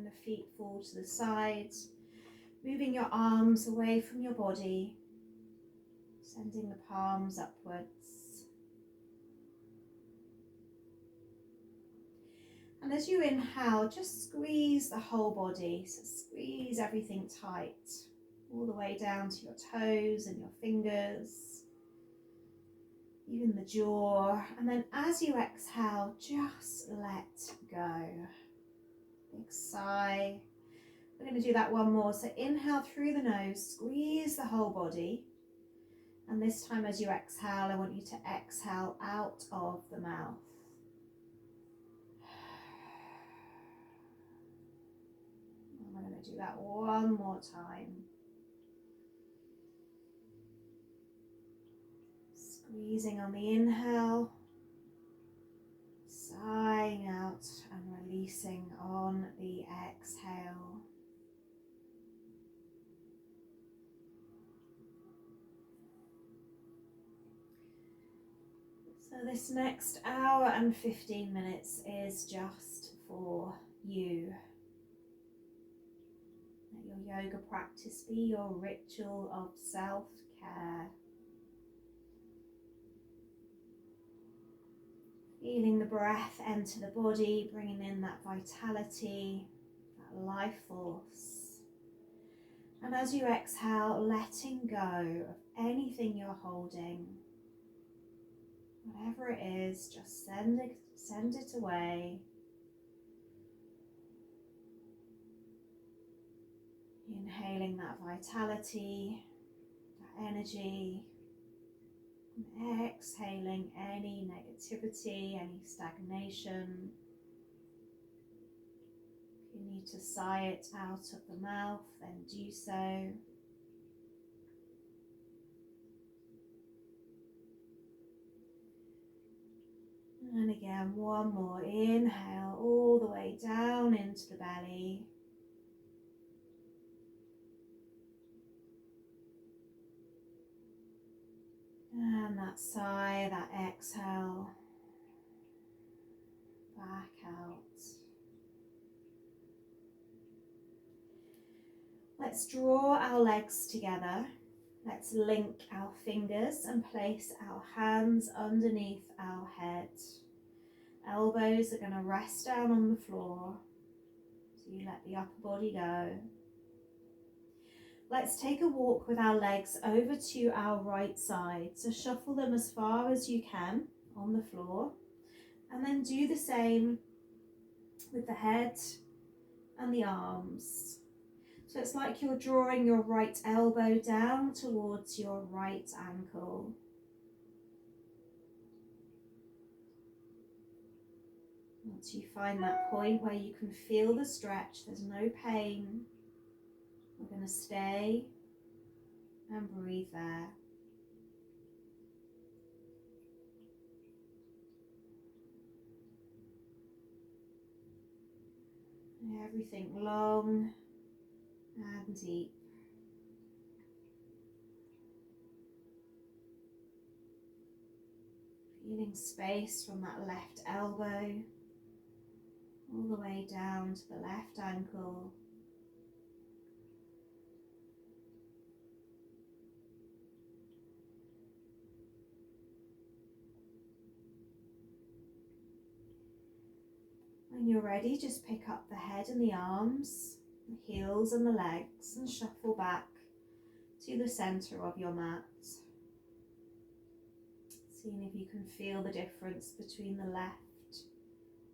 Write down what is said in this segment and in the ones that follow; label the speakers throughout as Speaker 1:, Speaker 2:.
Speaker 1: the feet fall to the side, moving your arms away from your body, sending the palms upwards. And as you inhale, just squeeze the whole body, so squeeze everything tight, all the way down to your toes and your fingers, even the jaw. And then as you exhale, just let go. Big sigh. We're going to do that one more. So inhale through the nose, squeeze the whole body. And this time as you exhale, I want you to exhale out of the mouth. And we're going to do that one more time. Squeezing on the inhale, sighing out and releasing on the exhale. So this next hour and 15 minutes is just for you. Let your yoga practice be your ritual of self-care. Feeling the breath enter the body, bringing in that vitality, that life force. And as you exhale, letting go of anything you're holding. Whatever it is, just send it away. Inhaling that vitality, that energy. And exhaling any negativity, any stagnation. If you need to sigh it out of the mouth, then do so. And again, one more. Inhale all the way down into the belly. And that sigh, that exhale, back out. Let's draw our legs together. Let's link our fingers and place our hands underneath our head. Elbows are going to rest down on the floor. So you let the upper body go. Let's take a walk with our legs over to our right side. So shuffle them as far as you can on the floor. And then do the same with the head and the arms. So it's like you're drawing your right elbow down towards your right ankle. Once you find that point where you can feel the stretch, there's no pain, we're going to stay and breathe there. Everything long and deep. Feeling space from that left elbow all the way down to the left ankle. When you're ready, just pick up the head and the arms, the heels and the legs, and shuffle back to the center of your mat. Seeing if you can feel the difference between the left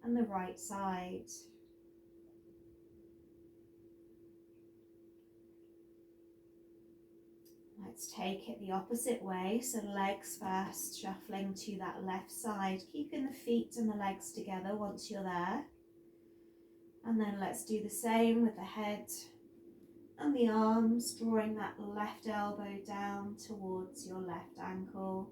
Speaker 1: and the right side. Let's take it the opposite way, so legs first, shuffling to that left side, keeping the feet and the legs together once you're there. And then let's do the same with the head and the arms, drawing that left elbow down towards your left ankle.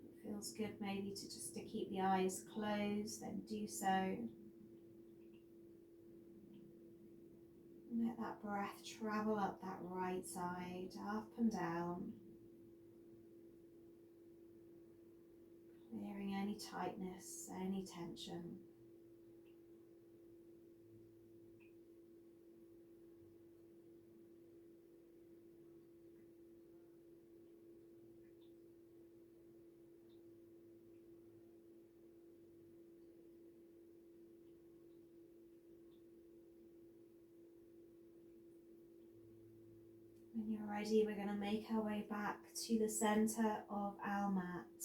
Speaker 1: It feels good maybe to keep the eyes closed, then do so. Let that breath travel up that right side, up and down. Clearing any tightness, any tension. When you're ready, we're going to make our way back to the center of our mat.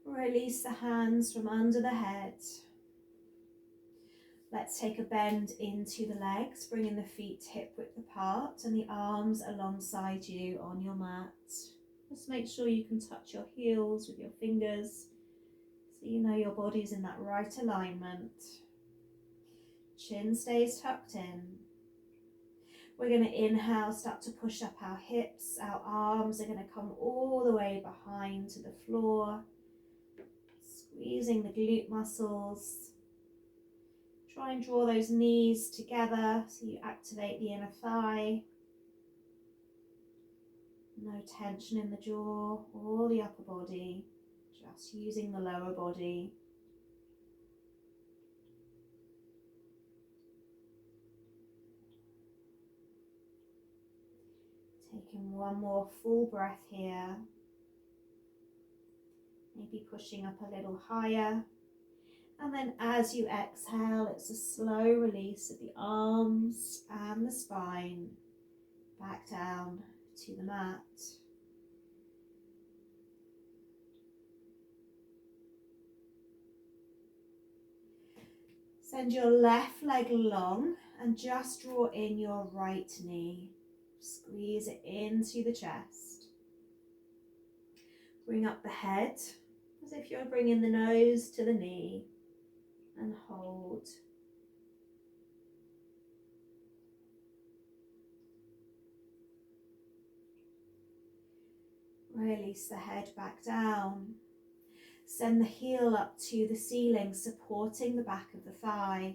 Speaker 1: Release the hands from under the head. Let's take a bend into the legs, bringing the feet hip width apart and the arms alongside you on your mat. Just make sure you can touch your heels with your fingers so you know your body's in that right alignment. Chin stays tucked in. We're going to inhale, start to push up our hips. Our arms are going to come all the way behind to the floor, squeezing the glute muscles. Try and draw those knees together so you activate the inner thigh. No tension in the jaw or the upper body, just using the lower body. Taking one more full breath here. Maybe pushing up a little higher. And then as you exhale, it's a slow release of the arms and the spine back down to the mat. Send your left leg long and just draw in your right knee. Squeeze it into the chest. Bring up the head as if you're bringing the nose to the knee and hold. Release the head back down. Send the heel up to the ceiling, supporting the back of the thigh.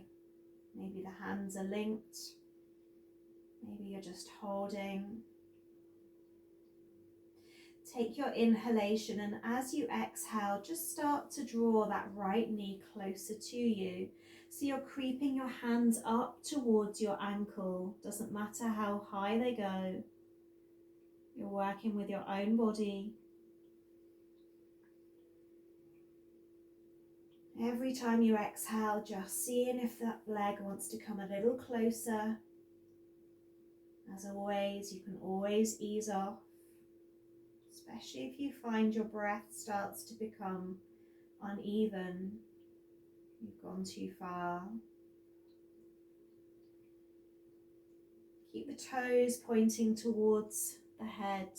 Speaker 1: Maybe the hands are linked. Maybe you're just holding. Take your inhalation, and as you exhale, just start to draw that right knee closer to you. So you're creeping your hands up towards your ankle. Doesn't matter how high they go. You're working with your own body. Every time you exhale, just seeing if that leg wants to come a little closer. As always, you can always ease off, especially if you find your breath starts to become uneven. You've gone too far. Keep the toes pointing towards the head.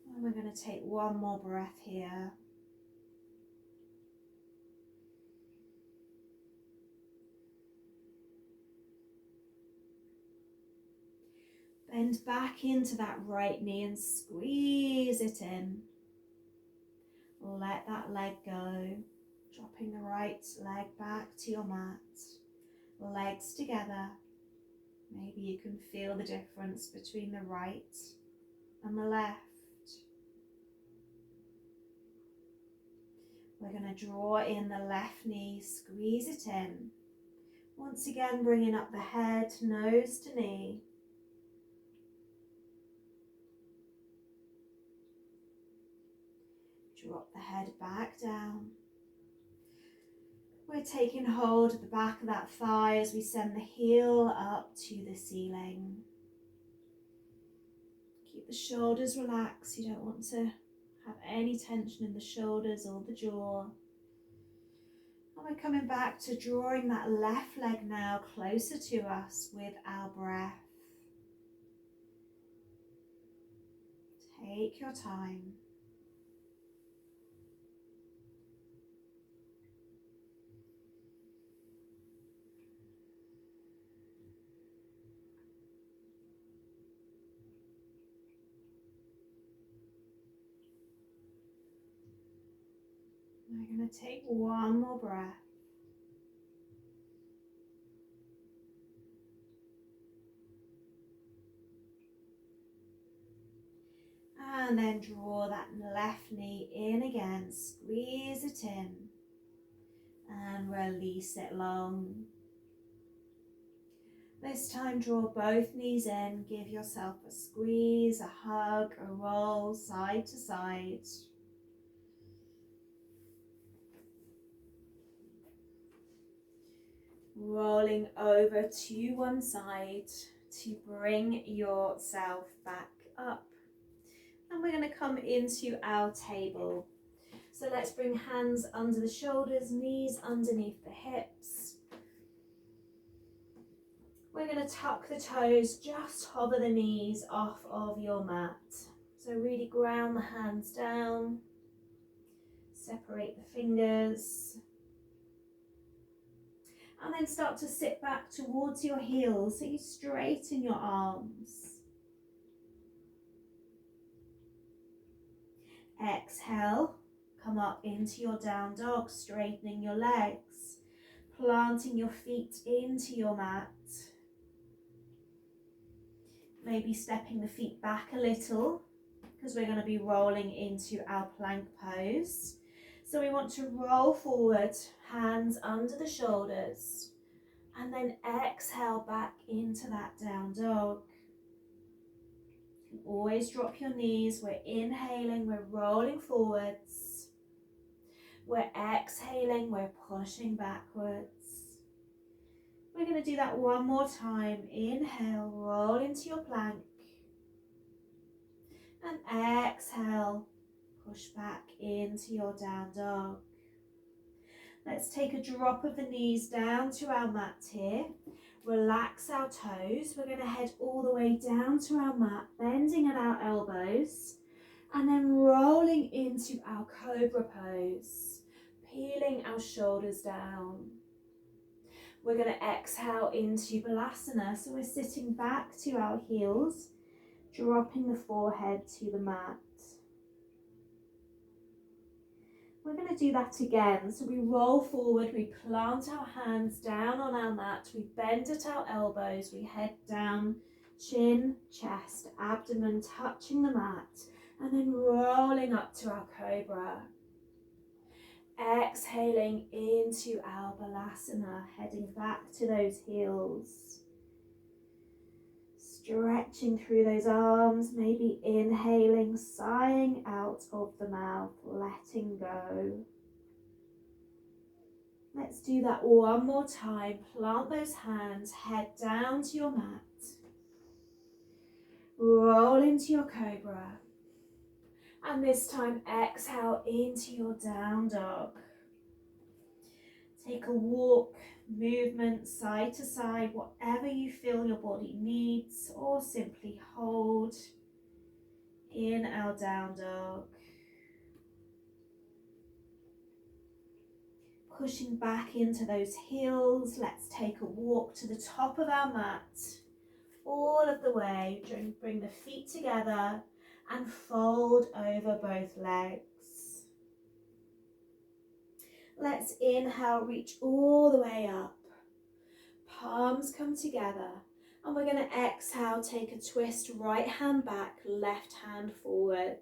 Speaker 1: And we're going to take one more breath here. Bend back into that right knee and squeeze it in. Let that leg go. Dropping the right leg back to your mat. Legs together. Maybe you can feel the difference between the right and the left. We're going to draw in the left knee, squeeze it in. Once again, bringing up the head, nose to knee. Drop the head back down. We're taking hold of the back of that thigh as we send the heel up to the ceiling. Keep the shoulders relaxed. You don't want to have any tension in the shoulders or the jaw. And we're coming back to drawing that left leg now closer to us with our breath. Take your time. We're going to take one more breath. And then draw that left knee in again, squeeze it in and release it long. This time draw both knees in, give yourself a squeeze, a hug, a roll side to side. Roll rolling over to one side to bring yourself back up. And we're going to come into our table. So let's bring hands under the shoulders, knees underneath the hips. We're going to tuck the toes, just hover the knees off of your mat. So really ground the hands down, separate the fingers. And then start to sit back towards your heels, so you straighten your arms. Exhale, come up into your down dog, straightening your legs, planting your feet into your mat. Maybe stepping the feet back a little, because we're going to be rolling into our plank pose. So we want to roll forward, hands under the shoulders, and then exhale back into that down dog. You can always drop your knees. We're inhaling, we're rolling forwards. We're exhaling, we're pushing backwards. We're going to do that one more time. Inhale, roll into your plank. And exhale, push back into your down dog. Let's take a drop of the knees down to our mat here. Relax our toes. We're going to head all the way down to our mat, bending at our elbows, and then rolling into our cobra pose, peeling our shoulders down. We're going to exhale into Balasana. So we're sitting back to our heels, dropping the forehead to the mat. We're going to do that again. So we roll forward, we plant our hands down on our mat, we bend at our elbows, we head down, chin, chest, abdomen touching the mat, and then rolling up to our cobra. Exhaling into our Balasana, heading back to those heels. Stretching through those arms, maybe inhaling, sighing out of the mouth, letting go. Let's do that one more time. Plant those hands, head down to your mat. Roll into your cobra. And this time exhale into your down dog. Take a walk, movement side to side, whatever you feel your body needs, or simply hold in our down dog. Pushing back into those heels, let's take a walk to the top of our mat, all of the way. Bring the feet together and fold over both legs. Let's inhale, reach all the way up. Palms come together. And we're going to exhale, take a twist, right hand back, left hand forward.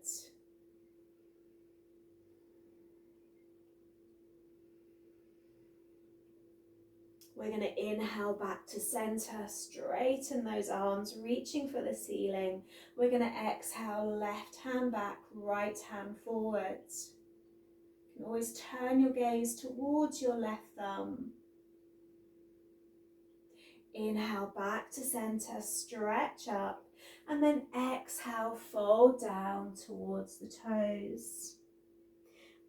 Speaker 1: We're going to inhale back to center, straighten those arms, reaching for the ceiling. We're going to exhale, left hand back, right hand forward. You can always turn your gaze towards your left thumb. Inhale back to center, stretch up, and then exhale, fold down towards the toes.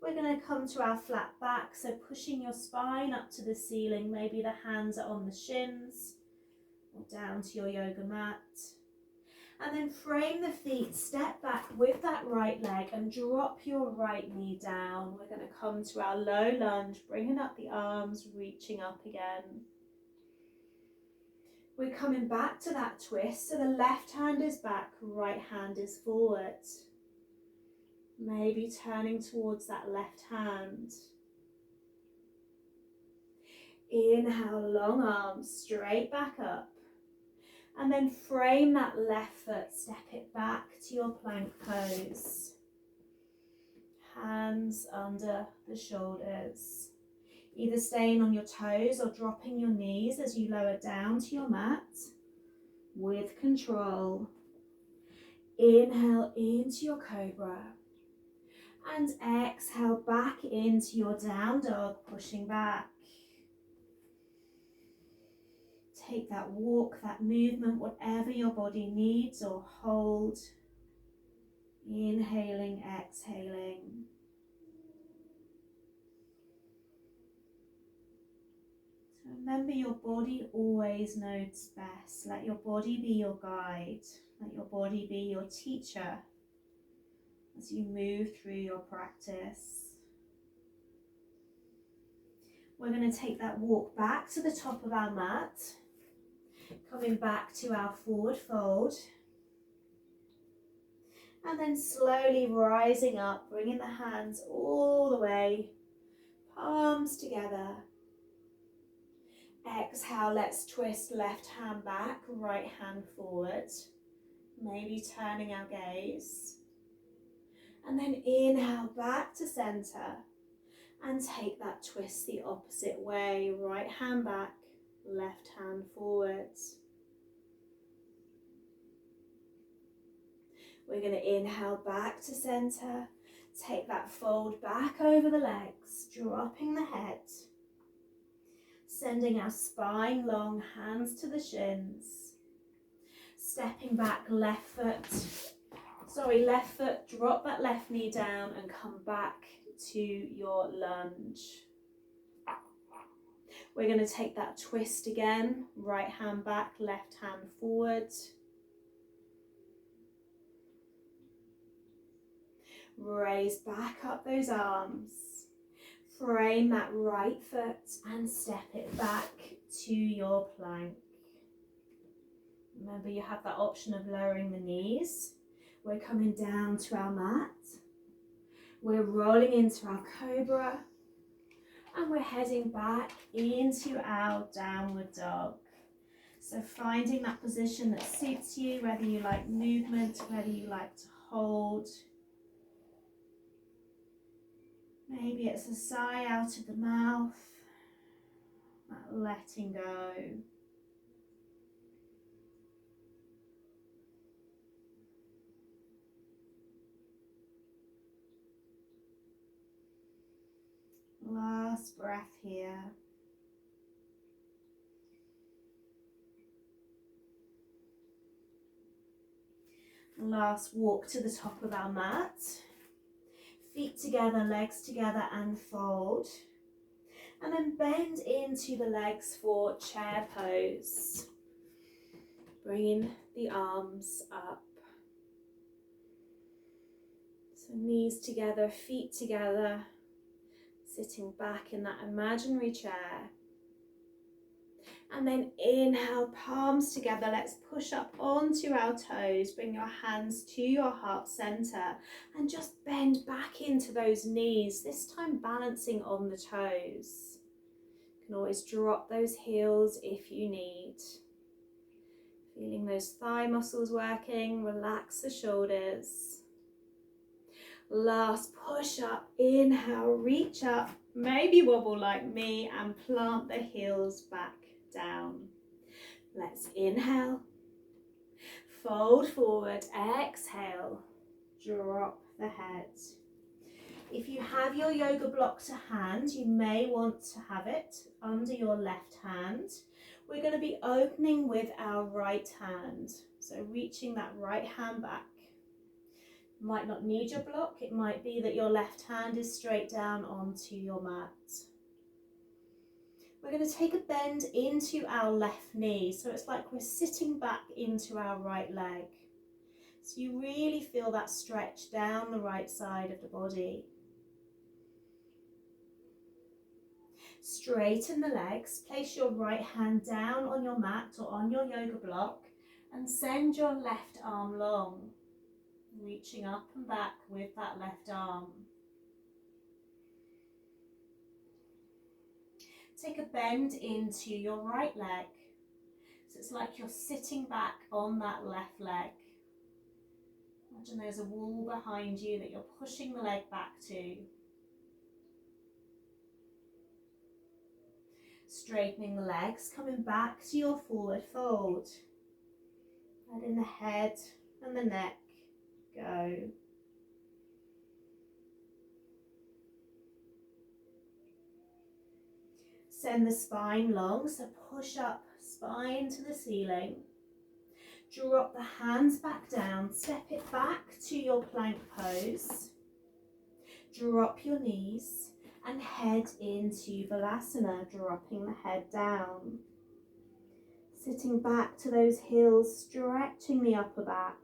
Speaker 1: We're going to come to our flat back, so pushing your spine up to the ceiling. Maybe the hands are on the shins or down to your yoga mat. And then frame the feet, step back with that right leg and drop your right knee down. We're going to come to our low lunge, bringing up the arms, reaching up again. We're coming back to that twist, so the left hand is back, right hand is forward. Maybe turning towards that left hand. Inhale, long arms, straight back up. And then frame that left foot, step it back to your plank pose. Hands under the shoulders. Either staying on your toes or dropping your knees as you lower down to your mat with control. Inhale into your cobra and exhale back into your down dog, pushing back. take that walk, that movement, whatever your body needs, or hold. Inhaling, exhaling. So remember, your body always knows best. Let your body be your guide. Let your body be your teacher as you move through your practice. We're going to take that walk back to the top of our mat, coming back to our forward fold, and then slowly rising up, bringing the hands all the way, palms together. Exhale, let's twist left hand back, right hand forward, maybe turning our gaze. And then inhale back to center and take that twist the opposite way, right hand back, left hand forwards. We're going to inhale back to center, take that fold back over the legs, dropping the head, sending our spine long, hands to the shins, stepping back, left foot, drop that left knee down and come back to your lunge. We're going to take that twist again, right hand back, left hand forward. Raise back up those arms. Frame that right foot and step it back to your plank. Remember, you have that option of lowering the knees. We're coming down to our mat. We're rolling into our cobra. And we're heading back into our downward dog. So finding that position that suits you, whether you like movement, whether you like to hold. Maybe it's a sigh out of the mouth, that letting go. Last breath here. Last walk to the top of our mat. Feet together, legs together and fold. And then bend into the legs for chair pose. Bringing the arms up. So knees together, feet together. Sitting back in that imaginary chair. And then inhale, palms together. Let's push up onto our toes. Bring your hands to your heart center and just bend back into those knees, this time balancing on the toes. You can always drop those heels if you need. Feeling those thigh muscles working, relax the shoulders. Last push up, inhale, reach up, maybe wobble like me and plant the heels back down. Let's inhale, fold forward, exhale, drop the head. If you have your yoga block to hand, you may want to have it under your left hand. We're going to be opening with our right hand, so reaching that right hand back. You might not need your block, it might be that your left hand is straight down onto your mat. We're going to take a bend into our left knee, so it's like we're sitting back into our right leg. So you really feel that stretch down the right side of the body. Straighten the legs, place your right hand down on your mat or on your yoga block and send your left arm long, reaching up and back with that left arm. Take a bend into your right leg. So it's like you're sitting back on that left leg. Imagine there's a wall behind you that you're pushing the leg back to. Straightening the legs, coming back to your forward fold. Letting the head and the neck go. Send the spine long, so push up, spine to the ceiling. Drop the hands back down, step it back to your plank pose. Drop your knees and head into Balasana, dropping the head down. Sitting back to those heels, stretching the upper back.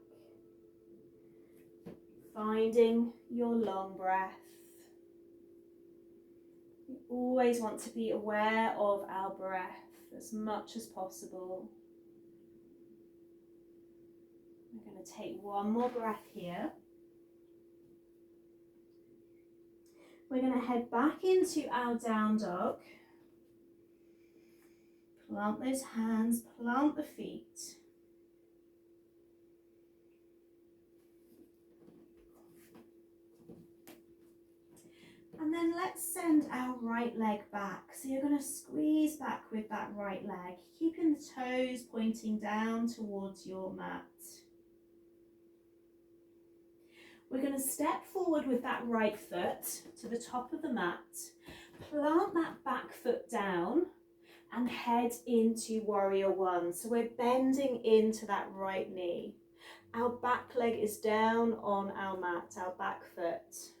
Speaker 1: Finding your long breath. We always want to be aware of our breath as much as possible. We're going to take one more breath here. We're going to head back into our down dog. Plant those hands, plant the feet. And then let's send our right leg back. So you're going to squeeze back with that right leg, keeping the toes pointing down towards your mat. We're going to step forward with that right foot to the top of the mat, plant that back foot down and head into warrior one. So we're bending into that right knee. Our back leg is down on our mat, our back foot.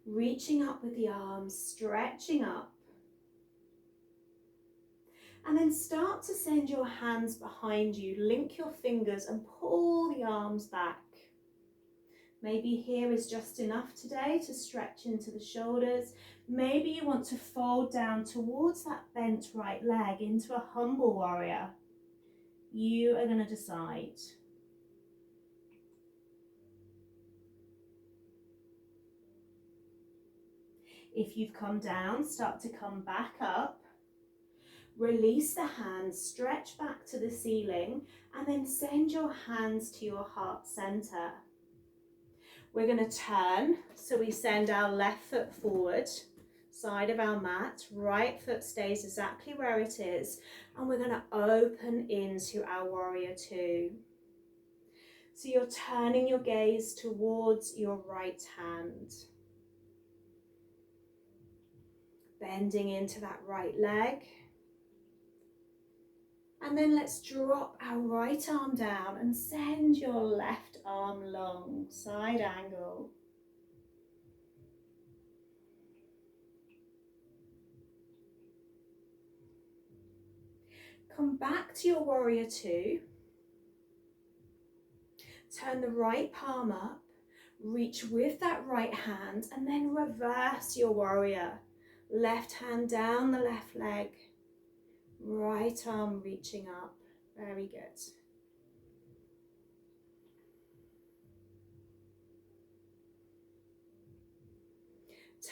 Speaker 1: Reaching up with the arms, stretching up. And then start to send your hands behind you. Link your fingers and pull the arms back. Maybe here is just enough today to stretch into the shoulders. Maybe you want to fold down towards that bent right leg into a humble warrior. You are going to decide. If you've come down, start to come back up. Release the hands, stretch back to the ceiling, and then send your hands to your heart center. We're going to turn, so we send our left foot forward, side of our mat, right foot stays exactly where it is, and we're going to open into our warrior two. So you're turning your gaze towards your right hand. Bending into that right leg. And then let's drop our right arm down and send your left arm long, side angle. Come back to your warrior two. Turn the right palm up, reach with that right hand, and then reverse your warrior. Left hand down the left leg, right arm reaching up. Very good.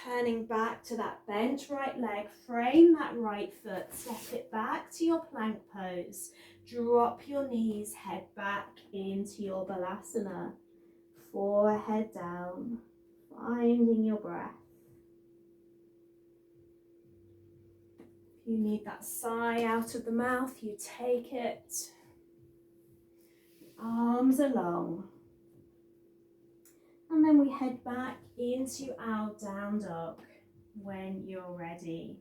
Speaker 1: Turning back to that bent right leg, frame that right foot, step it back to your plank pose. Drop your knees, head back into your Balasana. Forehead down, finding your breath. If you need that sigh out of the mouth, you take it. Arms along. And then we head back into our down dog when you're ready.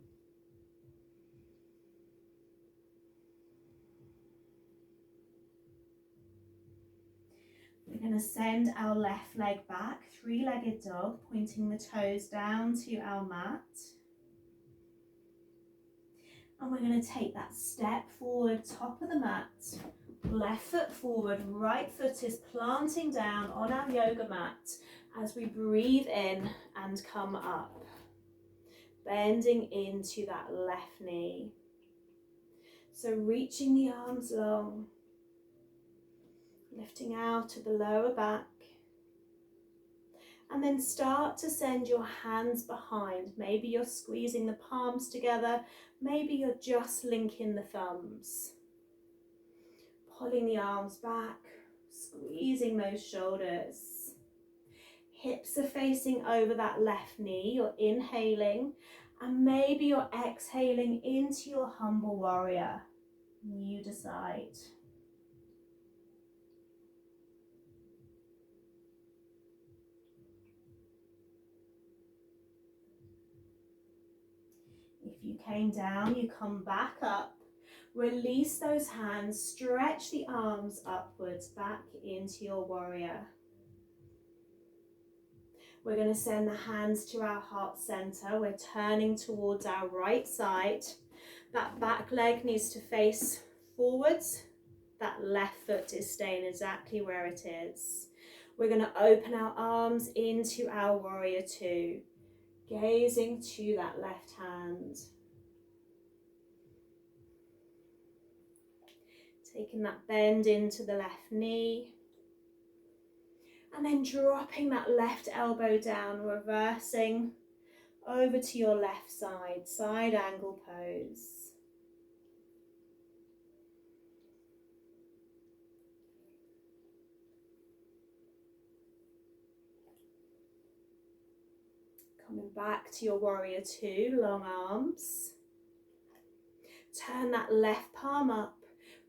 Speaker 1: We're going to send our left leg back, three-legged dog, pointing the toes down to our mat. And we're going to take that step forward, top of the mat, left foot forward, right foot is planting down on our yoga mat as we breathe in and come up. Bending into that left knee. So reaching the arms long, lifting out to the lower back. And then start to send your hands behind. Maybe you're squeezing the palms together. Maybe you're just linking the thumbs. Pulling the arms back, squeezing those shoulders. Hips are facing over that left knee. You're inhaling. And maybe you're exhaling into your humble warrior. You decide. If you came down, you come back up. Release those hands, stretch the arms upwards back into your warrior. We're going to send the hands to our heart center. We're turning towards our right side. That back leg needs to face forwards. That left foot is staying exactly where it is. We're going to open our arms into our warrior two, gazing to that left hand. Taking that bend into the left knee. And then dropping that left elbow down, reversing over to your left side, side angle pose. Coming back to your warrior two, long arms. Turn that left palm up,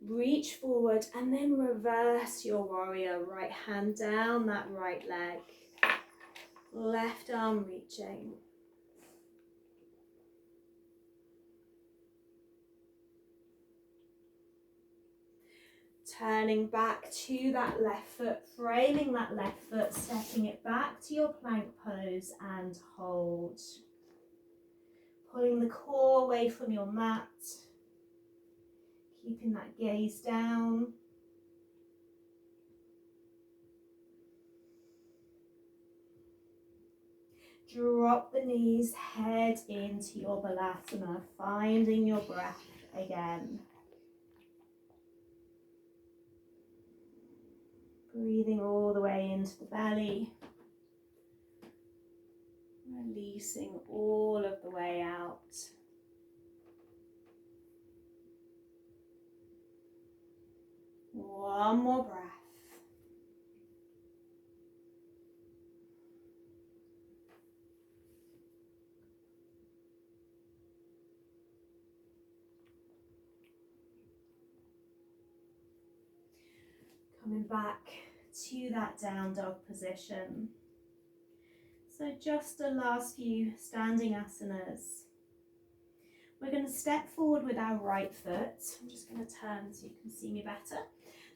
Speaker 1: reach forward, and then reverse your warrior. Right hand down that right leg. Left arm reaching. Turning back to that left foot, framing that left foot, stepping it back to your plank pose and hold. Pulling the core away from your mat. Keeping that gaze down. Drop the knees, head into your Balasana, finding your breath again. Breathing all the way into the belly. Releasing all of the way out. One more breath. Coming back to that down dog position. So just the last few standing asanas. We're going to step forward with our right foot. I'm just going to turn so you can see me better.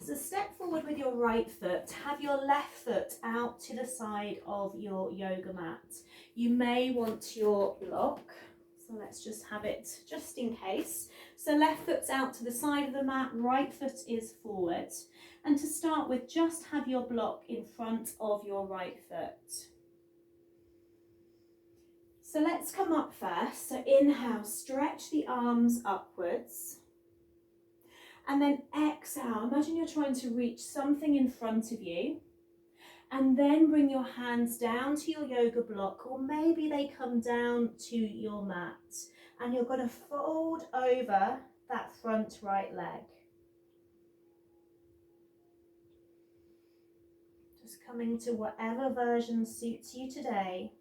Speaker 1: So step forward with your right foot. Have your left foot out to the side of your yoga mat. You may want your block. So let's just have it just in case. So left foot's out to the side of the mat, right foot is forward. And to start with, just have your block in front of your right foot. So let's come up first. So inhale, stretch the arms upwards. And then exhale, imagine you're trying to reach something in front of you. And then bring your hands down to your yoga block, or maybe they come down to your mat. And you're going to fold over that front right leg. Just coming to whatever version suits you today.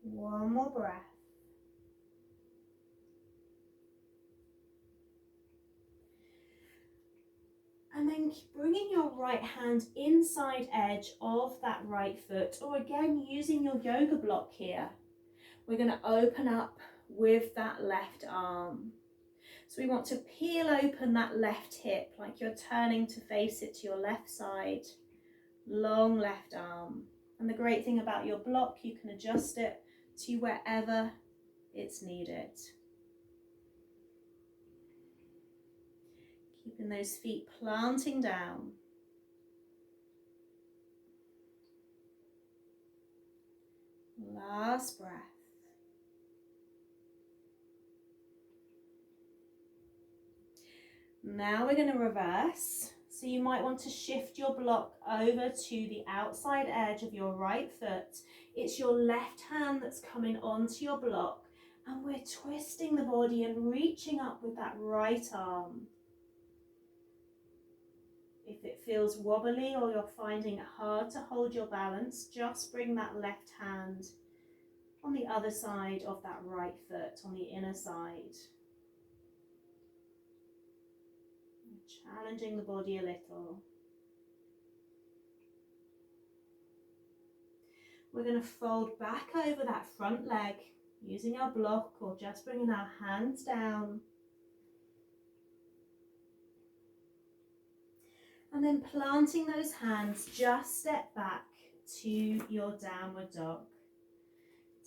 Speaker 1: One more breath. And then bringing your right hand inside edge of that right foot, or again using your yoga block here. We're going to open up with that left arm. So we want to peel open that left hip like you're turning to face it to your left side. Long left arm. And the great thing about your block, you can adjust it to wherever it's needed. Keeping those feet planting down. Last breath. Now we're going to reverse. So you might want to shift your block over to the outside edge of your right foot. It's your left hand that's coming onto your block, and we're twisting the body and reaching up with that right arm. If it feels wobbly or you're finding it hard to hold your balance, just bring that left hand on the other side of that right foot, on the inner side. Challenging the body a little. We're going to fold back over that front leg using our block or just bringing our hands down. And then planting those hands, just step back to your downward dog.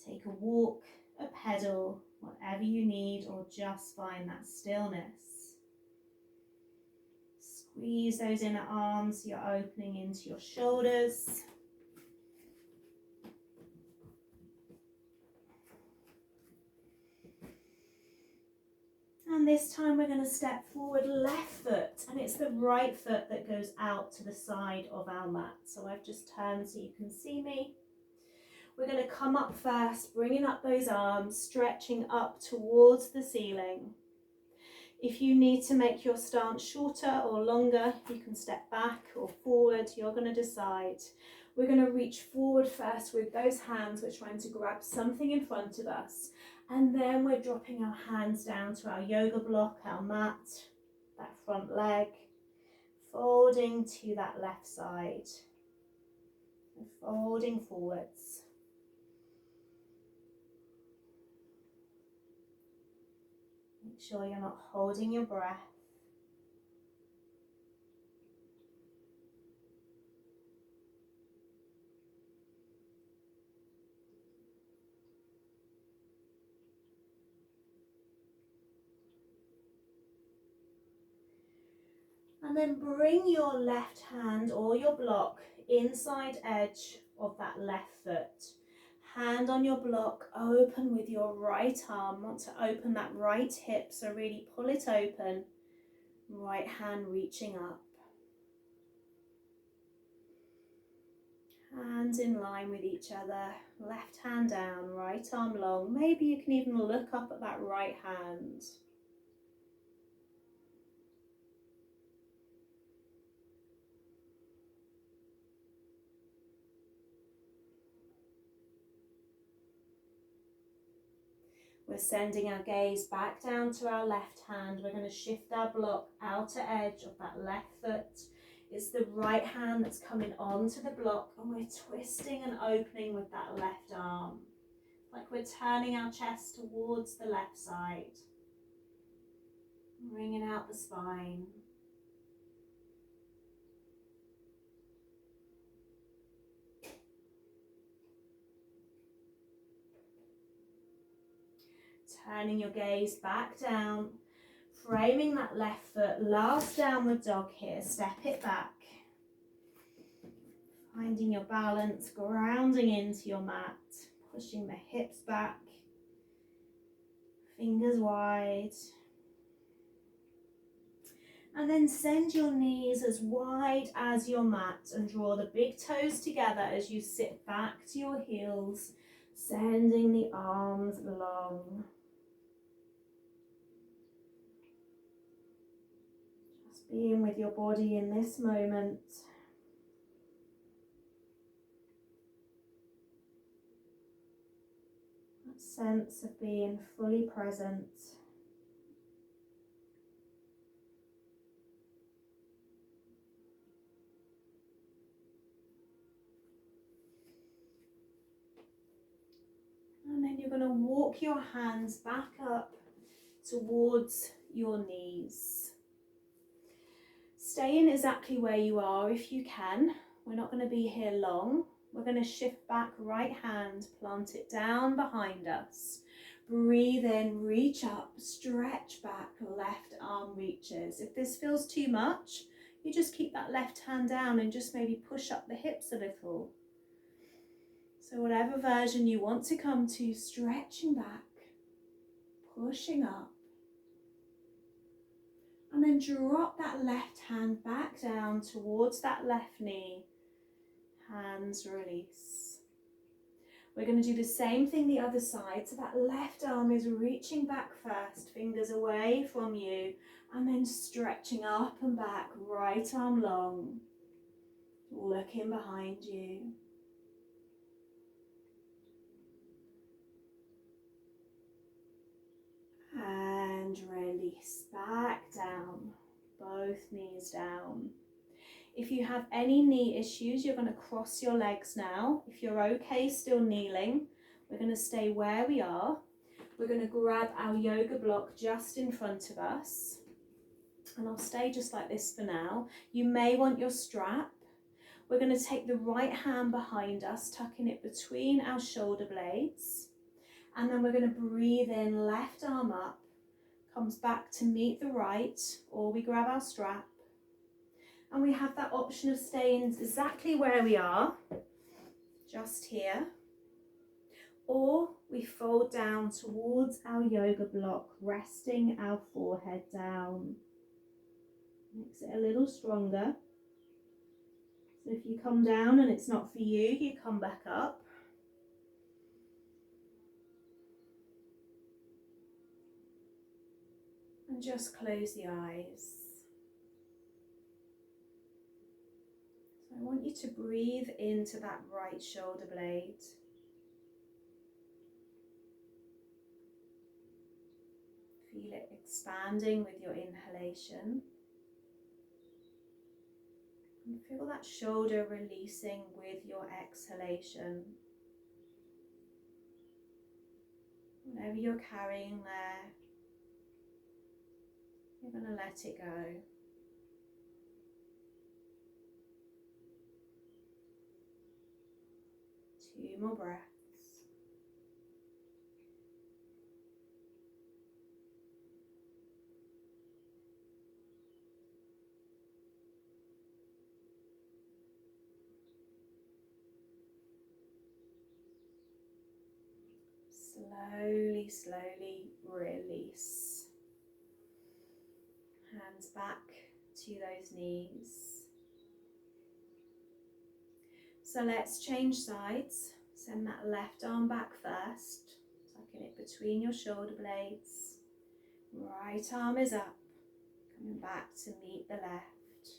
Speaker 1: Take a walk, a pedal, whatever you need, or just find that stillness. Squeeze those inner arms, you're opening into your shoulders. And this time we're going to step forward left foot, and it's the right foot that goes out to the side of our mat. So I've just turned so you can see me. We're going to come up first, bringing up those arms, stretching up towards the ceiling. If you need to make your stance shorter or longer, you can step back or forward, you're going to decide. We're going to reach forward first with those hands, we're trying to grab something in front of us. And then we're dropping our hands down to our yoga block, our mat, that front leg, folding to that left side, and folding forwards. Make sure you're not holding your breath. And then bring your left hand or your block inside edge of that left foot. Hand on your block, open with your right arm. Want to open that right hip, so really pull it open. Right hand reaching up. Hands in line with each other. Left hand down, right arm long. Maybe you can even look up at that right hand. We're sending our gaze back down to our left hand. We're going to shift our block outer edge of that left foot. It's the right hand that's coming onto the block, and we're twisting and opening with that left arm. Like we're turning our chest towards the left side. Bringing out the spine. Turning your gaze back down, framing that left foot, last downward dog here, step it back. Finding your balance, grounding into your mat, pushing the hips back, fingers wide. And then send your knees as wide as your mat and draw the big toes together as you sit back to your heels, sending the arms long. Being with your body in this moment. That sense of being fully present. And then you're going to walk your hands back up towards your knees. Stay in exactly where you are if you can. We're not going to be here long. We're going to shift back, right hand, plant it down behind us. Breathe in, reach up, stretch back, left arm reaches. If this feels too much, you just keep that left hand down and just maybe push up the hips a little. So whatever version you want to come to, stretching back, pushing up. And then drop that left hand back down towards that left knee. Hands release. We're going to do the same thing the other side. So that left arm is reaching back first, fingers away from you, and then stretching up and back, right arm long, looking behind you. And release back down, both knees down. If you have any knee issues, you're going to cross your legs now. If you're okay still kneeling, we're going to stay where we are. We're going to grab our yoga block just in front of us. And I'll stay just like this for now. You may want your strap. We're going to take the right hand behind us, tucking it between our shoulder blades. And then we're going to breathe in, left arm up, comes back to meet the right, or we grab our strap. And we have that option of staying exactly where we are, just here. Or we fold down towards our yoga block, resting our forehead down. Makes it a little stronger. So if you come down and it's not for you, you come back up. And just close the eyes. So I want you to breathe into that right shoulder blade. Feel it expanding with your inhalation. And feel that shoulder releasing with your exhalation. Whatever you're carrying there, you're going to let it go. Two more breaths. Slowly, slowly release. Hands back to those knees. So let's change sides. Send that left arm back first, tucking it between your shoulder blades. Right arm is up, coming back to meet the left.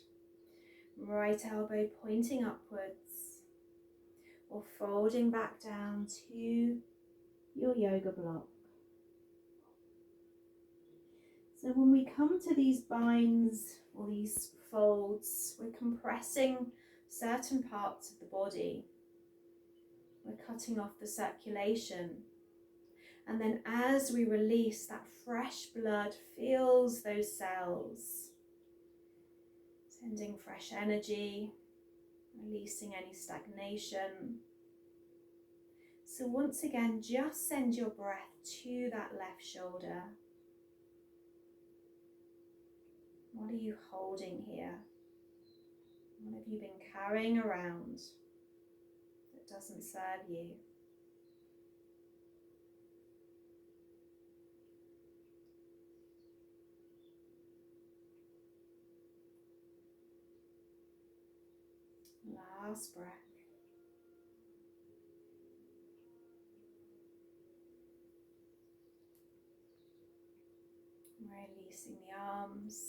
Speaker 1: Right elbow pointing upwards, or folding back down to your yoga block. So when we come to these binds or these folds, we're compressing certain parts of the body. We're cutting off the circulation. And then as we release, that fresh blood fills those cells, sending fresh energy, releasing any stagnation. So once again, just send your breath to that left shoulder. What are you holding here? What have you been carrying around that doesn't serve you? Last breath. Releasing the arms,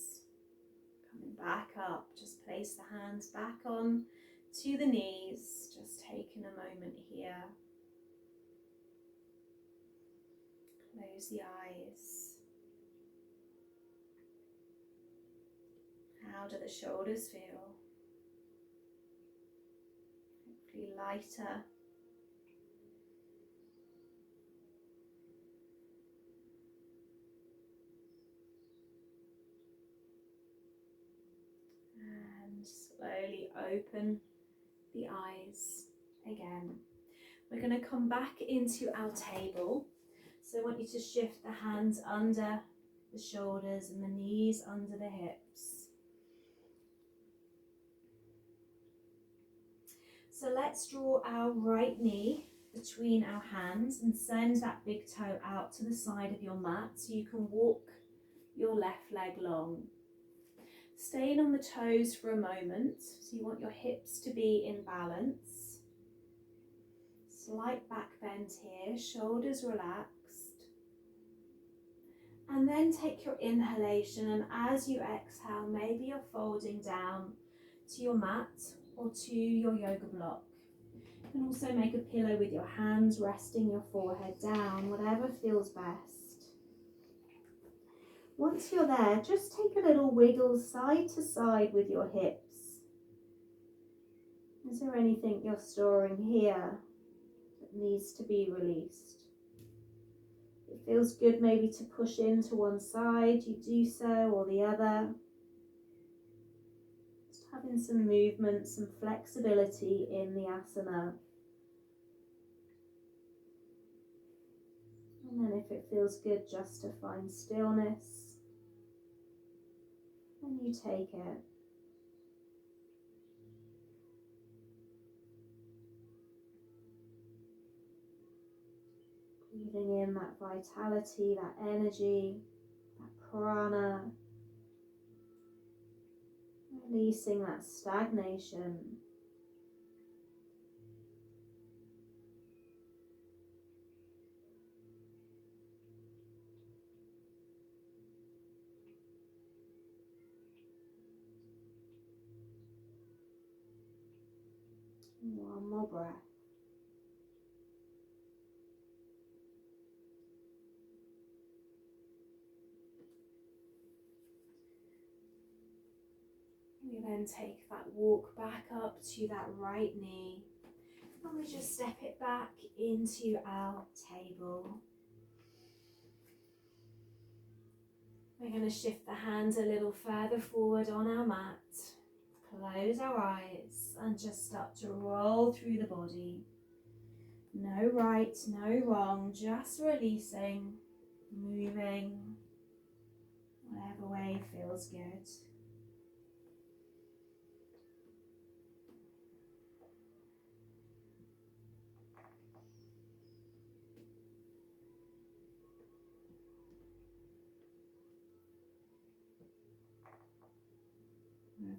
Speaker 1: coming back up. Just place the hands back on to the knees. Just taking a moment here. Close the eyes. How do the shoulders feel? Hopefully lighter. And slowly open the eyes again. We're going to come back into our table. So I want you to shift the hands under the shoulders and the knees under the hips. So let's draw our right knee between our hands and send that big toe out to the side of your mat so you can walk your left leg long. Staying on the toes for a moment, so you want your hips to be in balance. Slight back bend here, shoulders relaxed. And then take your inhalation, and as you exhale, maybe you're folding down to your mat or to your yoga block. You can also make a pillow with your hands resting your forehead down, whatever feels best. Once you're there, just take a little wiggle side to side with your hips. Is there anything you're storing here that needs to be released? It feels good maybe to push into one side, you do so, or the other. Just having some movement, some flexibility in the asana. And then if it feels good just to find stillness, then you take it. Breathing in that vitality, that energy, that prana. Releasing that stagnation. One more breath. We then take that walk back up to that right knee, and we just step it back into our table. We're going to shift the hands a little further forward on our mat, close our eyes and just start to roll through the body. No right, no wrong, just releasing, moving, whatever way feels good.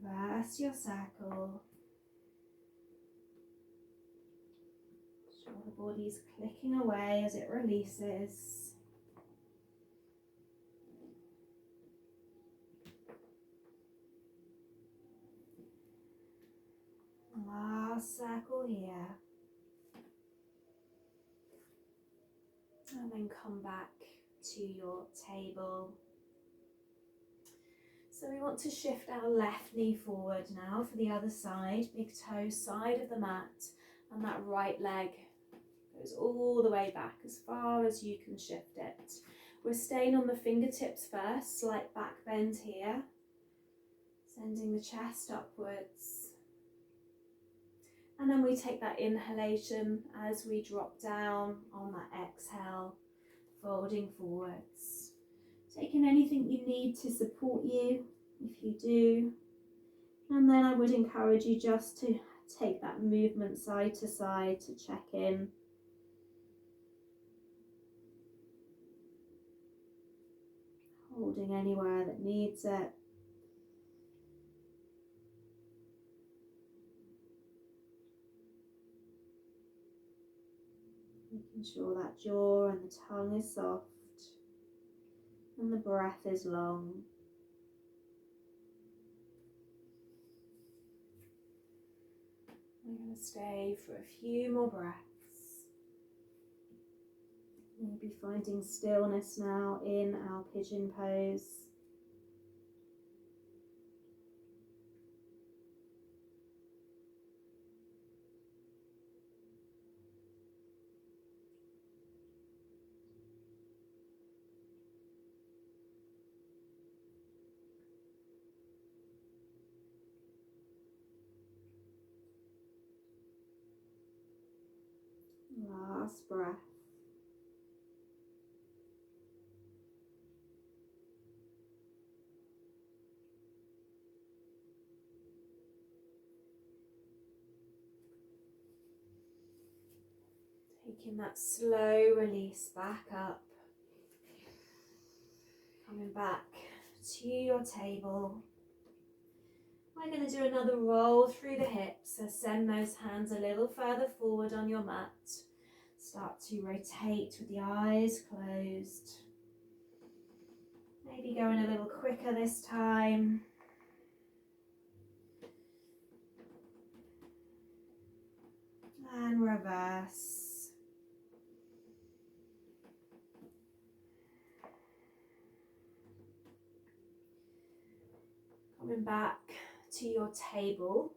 Speaker 1: Reverse your circle. Sure the body's clicking away as it releases. Last circle here. And then come back to your table. So we want to shift our left knee forward now for the other side, big toe side of the mat, and that right leg goes all the way back as far as you can shift it. We're staying on the fingertips first, slight back bend here, sending the chest upwards. And then we take that inhalation as we drop down on that exhale, folding forwards. Taking anything you need to support you, if you do. And then I would encourage you just to take that movement side to side to check in. Holding anywhere that needs it. Making sure that jaw and the tongue is soft and the breath is long. We're going to stay for a few more breaths. Maybe finding stillness now in our pigeon pose. Last breath. Taking that slow release back up. Coming back to your table. We're going to do another roll through the hips, so send those hands a little further forward on your mat. Start to rotate with the eyes closed. Maybe going a little quicker this time. And reverse. Coming back to your table.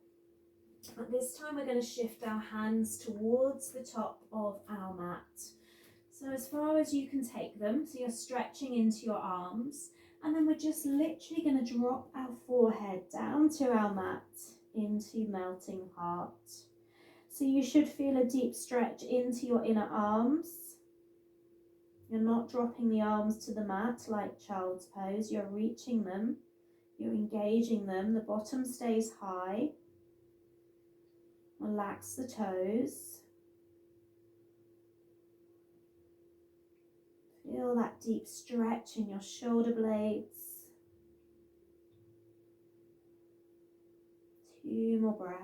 Speaker 1: At this time, we're going to shift our hands towards the top of our mat. So as far as you can take them, so you're stretching into your arms, and then we're just literally going to drop our forehead down to our mat into melting heart. So you should feel a deep stretch into your inner arms. You're not dropping the arms to the mat like child's pose, you're reaching them, you're engaging them, the bottom stays high. Relax the toes. Feel that deep stretch in your shoulder blades. 2 more breaths.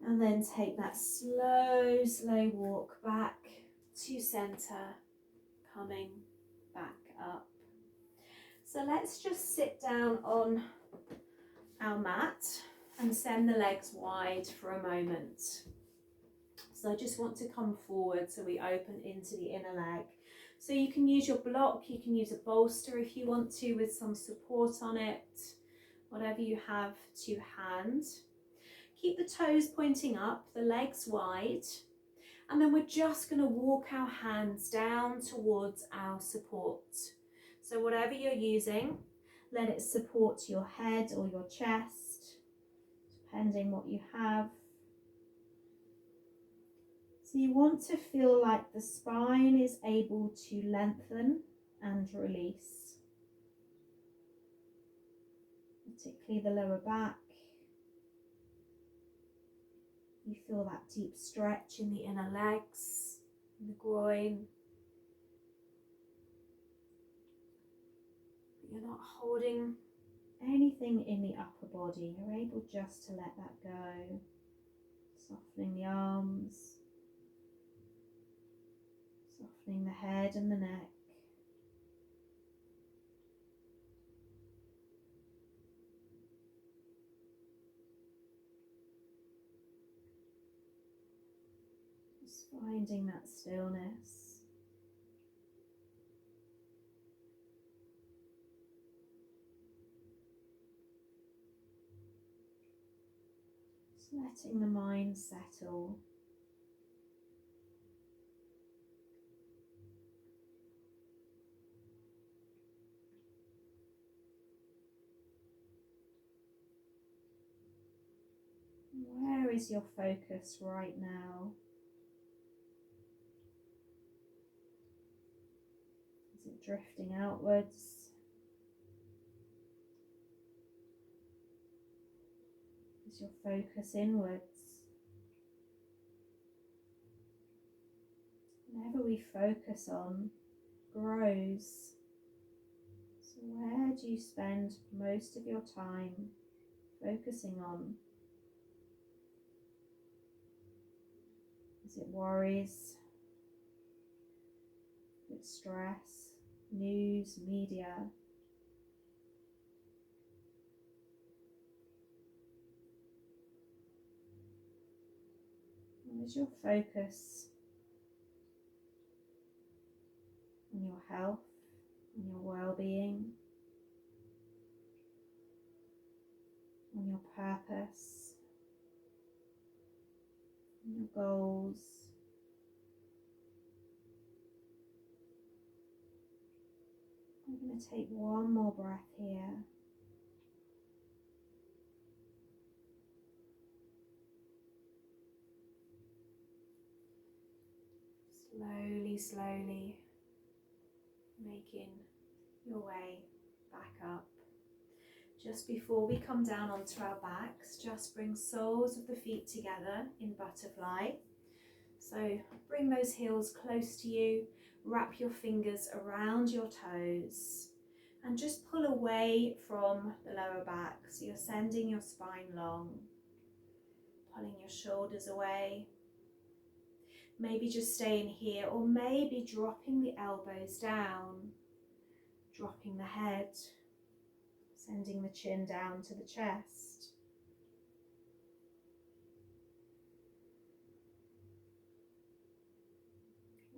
Speaker 1: And then take that slow walk back to center, coming back up. So let's just sit down on our mat and send the legs wide for a moment. So I just want to come forward so we open into the inner leg. So you can use your block, you can use a bolster if you want to with some support on it, whatever you have to hand. Keep the toes pointing up, the legs wide, and then we're just going to walk our hands down towards our support. So whatever you're using, let it support your head or your chest, depending what you have. So you want to feel like the spine is able to lengthen and release, particularly the lower back. You feel that deep stretch in the inner legs, in the groin. But you're not holding anything in the upper body. You're able just to let that go. Softening the arms, softening the head and the neck. Just finding that stillness. Just letting the mind settle. Where is your focus right now? Is it drifting outwards? Is your focus inwards? Whatever we focus on grows. So where do you spend most of your time focusing on? Is it worries? Is it stress? News, media? Or is your focus on your health, on your well-being, on your purpose, on your goals? I'm going to take one more breath here. Slowly making your way back up. Just before we come down onto our backs, just bring soles of the feet together in butterfly. So bring those heels close to you, wrap your fingers around your toes and just pull away from the lower back. So you're sending your spine long, pulling your shoulders away. Maybe just staying here, or maybe dropping the elbows down, dropping the head, sending the chin down to the chest.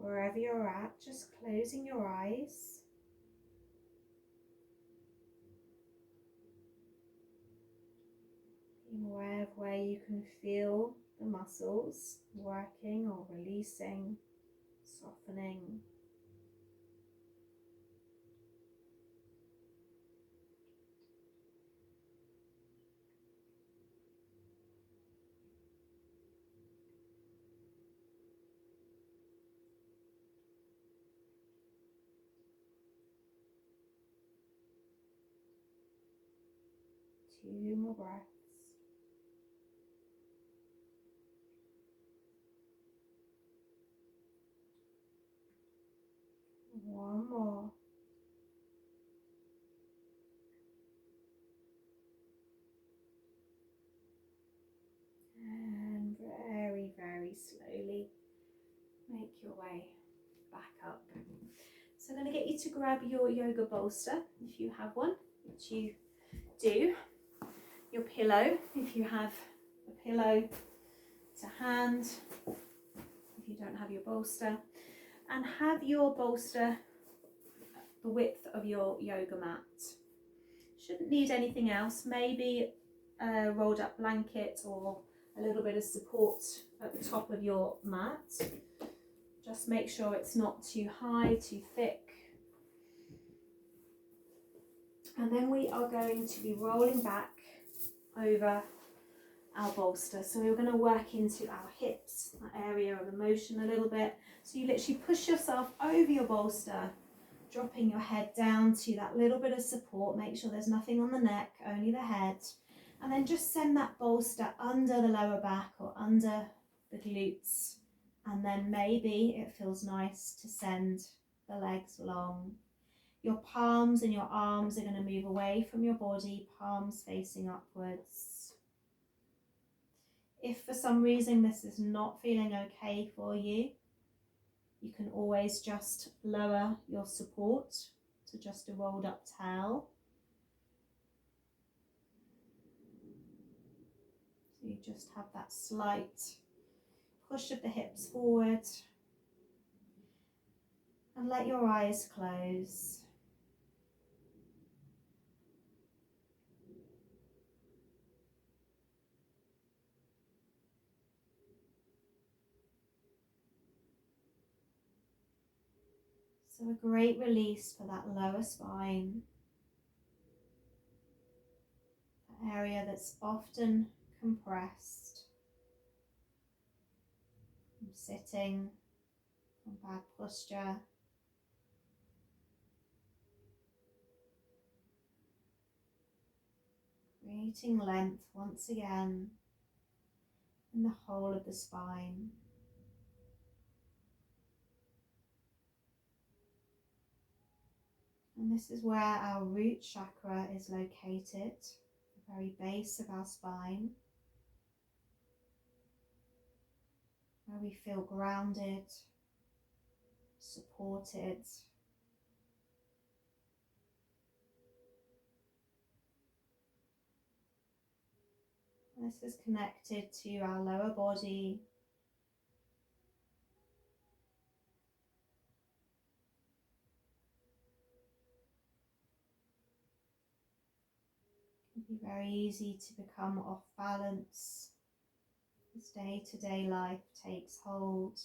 Speaker 1: wherever you're at, just closing your eyes. Being aware of where you can feel the muscles working or releasing, softening. Two more breaths. One more. And very, very slowly make your way back up. So I'm going to get you to grab your yoga bolster if you have one, which you do. Your pillow, if you have a pillow to hand, if you don't have your bolster, and have your bolster the width of your yoga mat. Shouldn't need anything else, maybe a rolled up blanket or a little bit of support at the top of your mat. Just make sure it's not too high, too thick. And then we are going to be rolling back over our bolster. So we're going to work into our hips, that area of emotion a little bit. So you literally push yourself over your bolster, dropping your head down to that little bit of support. Make sure there's nothing on the neck, only the head. And then just send that bolster under the lower back or under the glutes. And then maybe it feels nice to send the legs long. Your palms and your arms are going to move away from your body, palms facing upwards. If for some reason this is not feeling okay for you, you can always just lower your support to just a rolled up towel. So you just have that slight push of the hips forward and let your eyes close. So a great release for that lower spine, the area that's often compressed from sitting, from bad posture. Creating length once again in the whole of the spine. And this is where our root chakra is located, the very base of our spine, where we feel grounded, supported. This is connected to our lower body, it can be very easy to become off balance as day-to-day life takes hold.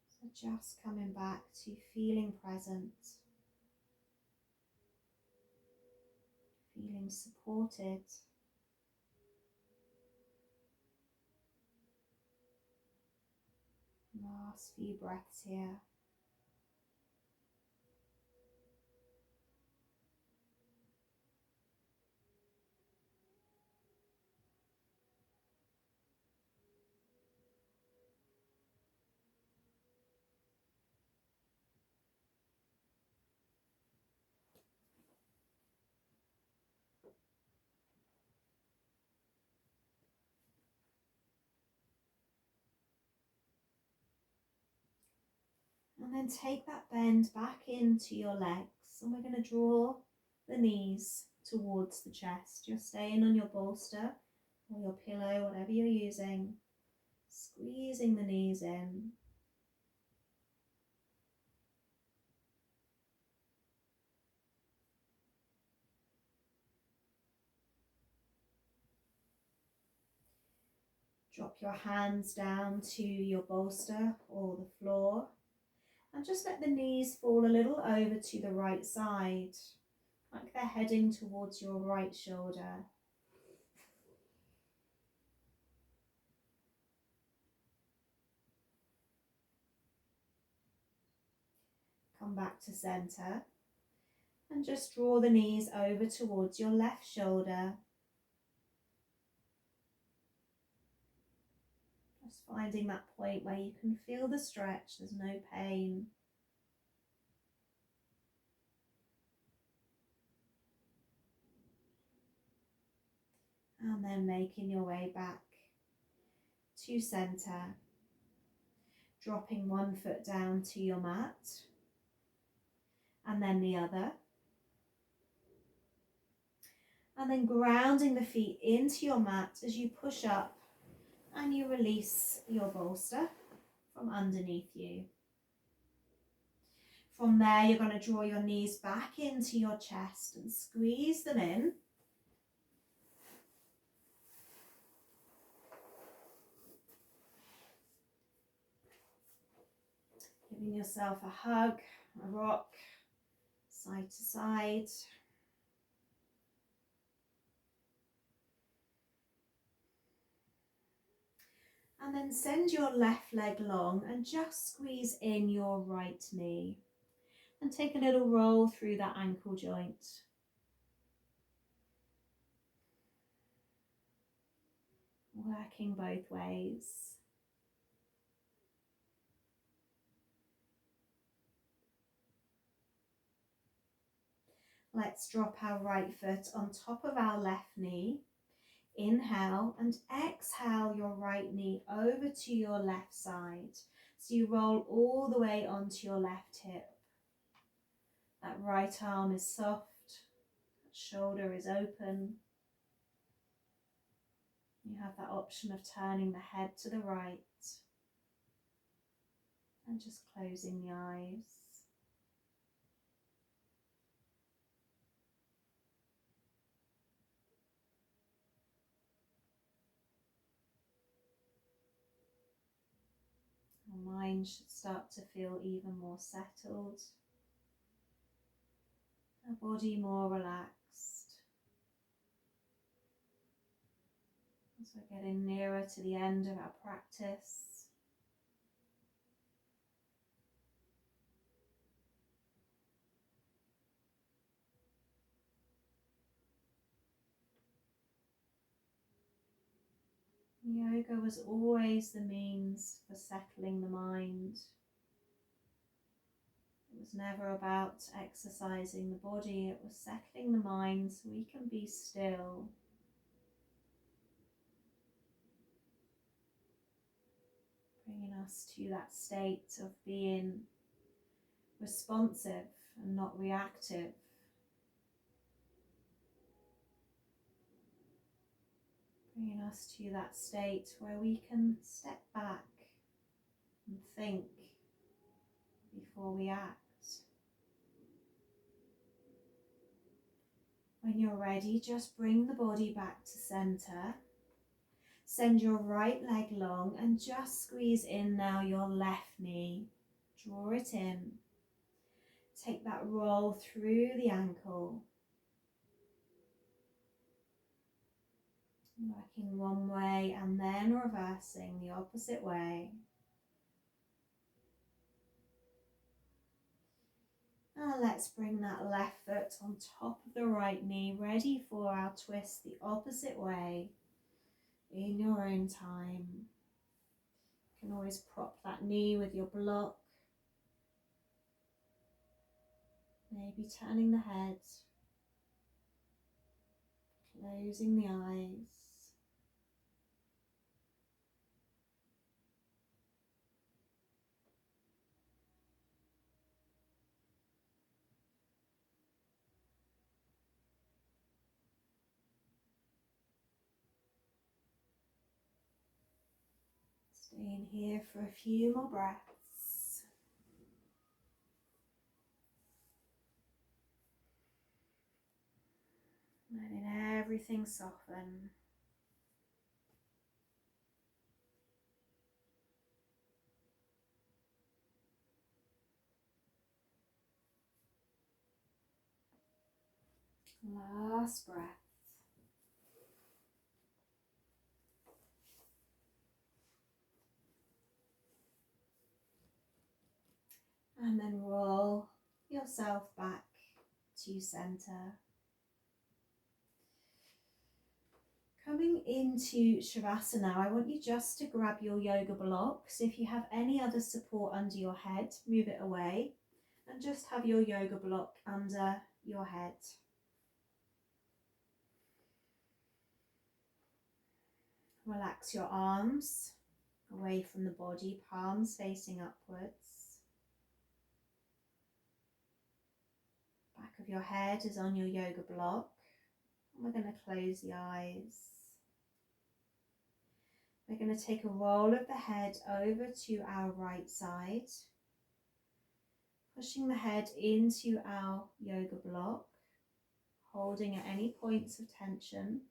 Speaker 1: So just coming back to feeling present, feeling supported. Last few breaths here. And then take that bend back into your legs, and we're going to draw the knees towards the chest. You're staying on your bolster, or your pillow, whatever you're using, squeezing the knees in. Drop your hands down to your bolster or the floor and just let the knees fall a little over to the right side, like they're heading towards your right shoulder. Come back to center and just draw the knees over towards your left shoulder. Just finding that point where you can feel the stretch, there's no pain. And then making your way back to center, dropping one foot down to your mat and then the other. And then grounding the feet into your mat as you push up and you release your bolster from underneath you. From there, you're going to draw your knees back into your chest and squeeze them in. Giving yourself a hug, a rock, side to side. And then send your left leg long and just squeeze in your right knee. And take a little roll through that ankle joint. Working both ways. Let's drop our right foot on top of our left knee. Inhale and exhale your right knee over to your left side. So you roll all the way onto your left hip. That right arm is soft, that shoulder is open. You have that option of turning the head to the right and just closing the eyes. Our mind should start to feel even more settled. Our body more relaxed. As we're getting nearer to the end of our practice, yoga was always the means for settling the mind. It was never about exercising the body, it was settling the mind so we can be still. Bringing us to that state of being responsive and not reactive. Bringing us to that state where we can step back and think before we act. When you're ready, just bring the body back to center. Send your right leg long and just squeeze in now your left knee. Draw it in. Take that roll through the ankle. Working one way and then reversing the opposite way. Now let's bring that left foot on top of the right knee, ready for our twist the opposite way in your own time. You can always prop that knee with your block. Maybe turning the head, closing the eyes. Staying here for a few more breaths. Letting everything soften. Last breath. And then roll yourself back to center. Coming into Shavasana, I want you just to grab your yoga blocks. If you have any other support under your head, move it away and just have your yoga block under your head. Relax your arms away from the body, palms facing upwards. Back of your head is on your yoga block. And we're going to close the eyes. We're going to take a roll of the head over to our right side, pushing the head into our yoga block, holding at any points of tension.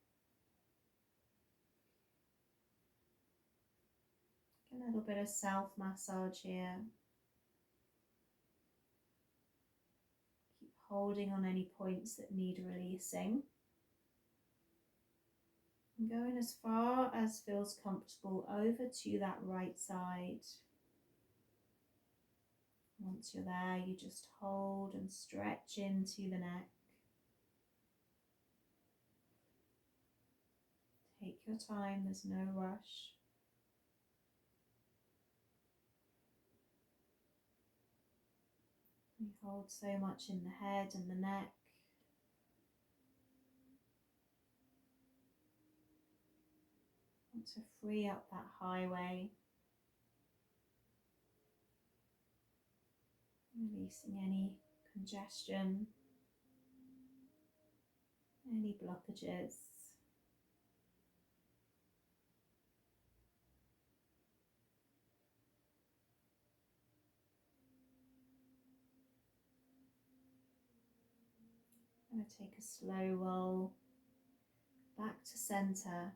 Speaker 1: A little bit of self-massage here. Keep holding on any points that need releasing. And going as far as feels comfortable over to that right side. Once you're there, you just hold and stretch into the neck. Take your time, there's no rush. We hold so much in the head and the neck. Want to free up that highway. Releasing any congestion, any blockages. I'm going to take a slow roll back to center.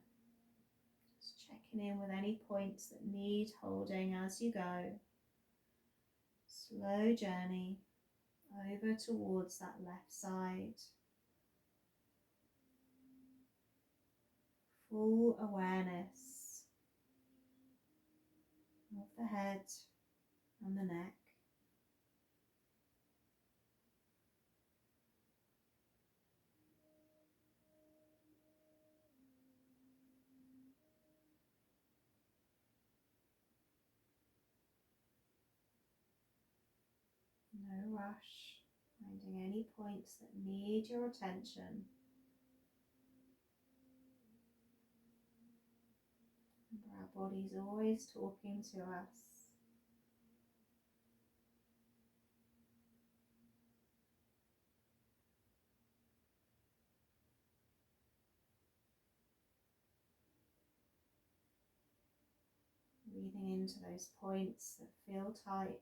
Speaker 1: Just checking in with any points that need holding as you go. Slow journey over towards that left side. Full awareness of the head and the neck. No rush, finding any points that need your attention. Remember, our body's always talking to us. Breathing into those points that feel tight.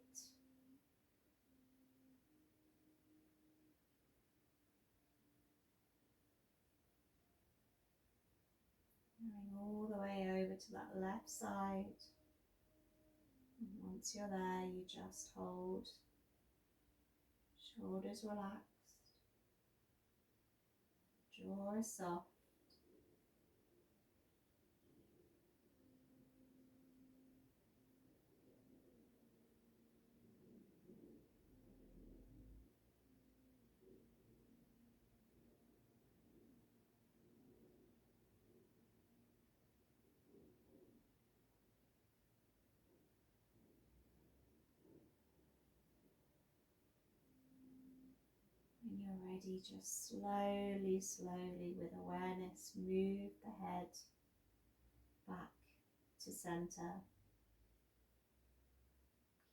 Speaker 1: Going all the way over to that left side. And once you're there, you just hold. Shoulders relaxed. Jaw is soft. When you're ready, just slowly, slowly, with awareness, move the head back to center.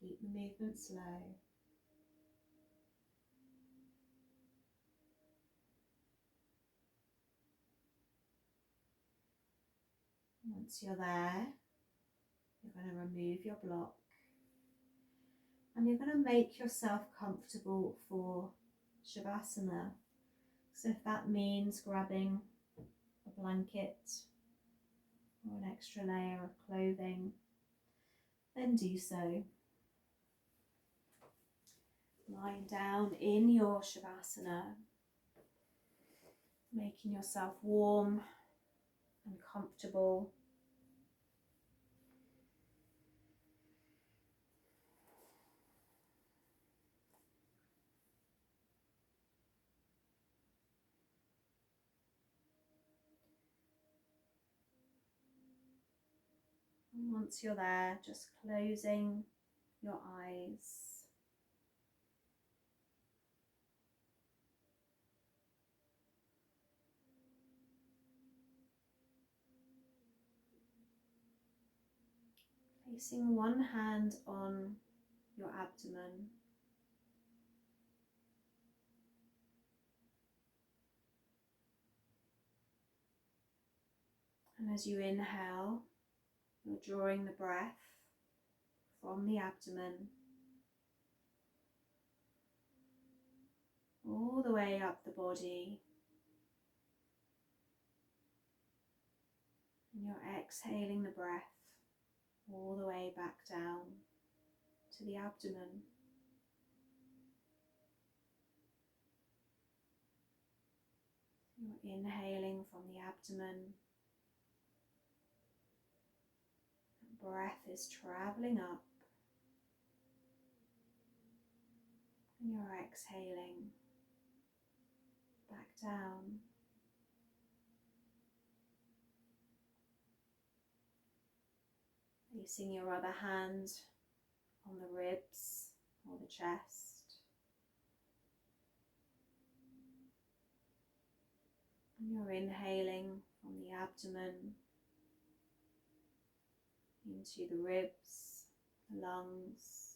Speaker 1: Keep the movement slow. Once you're there, You're going to remove your block and you're going to make yourself comfortable for Shavasana. So if that means grabbing a blanket or an extra layer of clothing, then do so. Lying down in your Shavasana, making yourself warm and comfortable. And once you're there, just closing your eyes. Placing one hand on your abdomen. And as you inhale, you're drawing the breath from the abdomen all the way up the body. And you're exhaling the breath all the way back down to the abdomen. You're inhaling from the abdomen. Breath is traveling up. And you're exhaling back down. Placing your other hand on the ribs or the chest. And you're inhaling from the abdomen into the ribs, the lungs,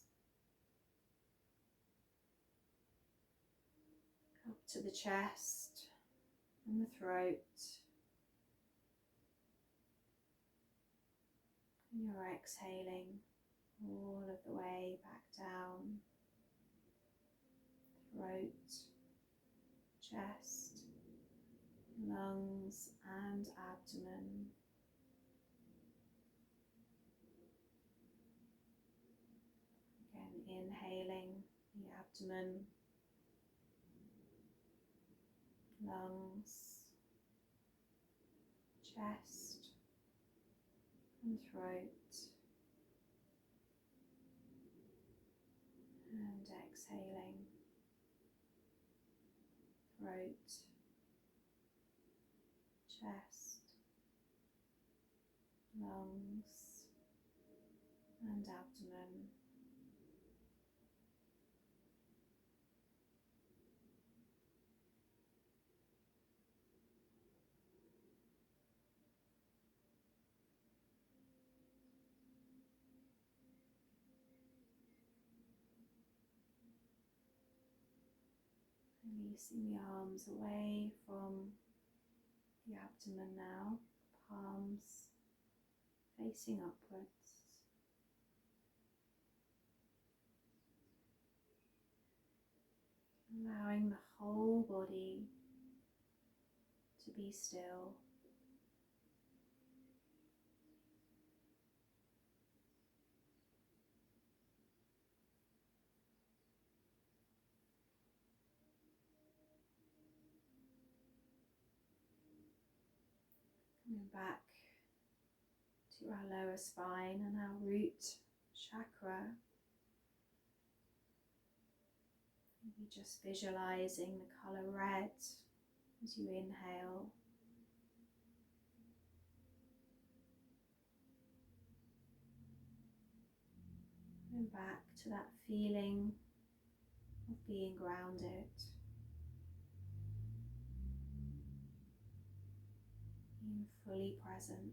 Speaker 1: up to the chest and the throat. And you're exhaling all of the way back down, throat, chest, lungs and abdomen. Again, inhaling the abdomen, lungs, chest and throat. And exhaling, throat, chest, lungs and abdomen. Releasing the arms away from the abdomen now, palms facing upwards. Allowing the whole body to be still. Coming back to our lower spine and our root chakra. Maybe just visualizing the colour red as you inhale. Coming back to that feeling of being grounded. Being fully present.